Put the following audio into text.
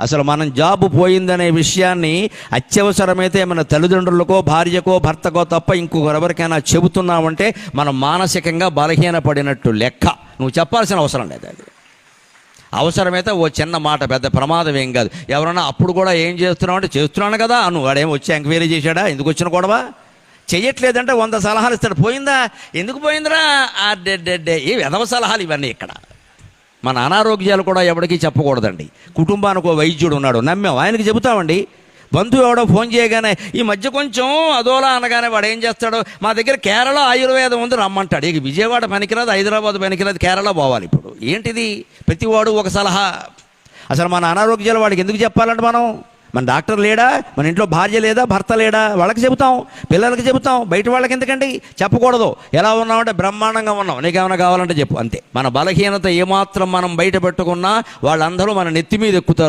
అసలు మనం జాబు పోయిందనే విషయాన్ని అత్యవసరమైతే మన తల్లిదండ్రులకో భార్యకో భర్తకో తప్ప ఇంకొకరెవరికైనా చెబుతున్నామంటే మనం మానసికంగా బలహీనపడినట్టు లెక్క. నువ్వు చెప్పాల్సిన అవసరం లేదు. అది అవసరమైతే ఓ చిన్న మాట, పెద్ద ప్రమాదం ఏం కాదు. ఎవరన్నా అప్పుడు కూడా ఏం చేస్తున్నావు అంటే చేస్తున్నాను కదా, నువ్వు వాడేం వచ్చి ఎంక్వైరీ చేశాడా, ఎందుకు వచ్చిన గొడవ, చెయ్యట్లేదంటే 100 సలహాలు ఇస్తాడు. పోయిందా, ఎందుకు పోయిందిరా, ఏ విధవ సలహాలు ఇవన్నీ. ఇక్కడ మన అనారోగ్యాలు కూడా ఎవరికి చెప్పకూడదండి. కుటుంబానికి వైద్యుడు ఉన్నాడు, నమ్మాం, ఆయనకి చెబుతామండి. బంధువు ఎవడో ఫోన్ చేయగానే ఈ మధ్య కొంచెం అదోలా అనగానే వాడు ఏం చేస్తాడు, మా దగ్గర కేరళ ఆయుర్వేదం ఉంది రమ్మంటాడు. ఇక విజయవాడ పనికిరాదు, హైదరాబాద్ పనికిరాదు, కేరళ పోవాలి. ఇప్పుడు ఏంటిది, ప్రతివాడు ఒక సలహా. అసలు మన అనారోగ్యాలు వాడికి ఎందుకు చెప్పాలంటే మన డాక్టర్ లేడా, మన ఇంట్లో భార్య లేదా, భర్త లేడా, వాళ్ళకి చెబుతాం, పిల్లలకి చెబుతాం, బయట వాళ్ళకి ఎందుకండి చెప్పకూడదు. ఎలా ఉన్నామంటే బ్రహ్మాండంగా ఉన్నాం, నీకేమైనా కావాలంటే చెప్పు, అంతే. మన బలహీనత ఏమాత్రం మనం బయట పెట్టుకున్నా వాళ్ళందరూ మన నెత్తి మీద ఎక్కుతారు.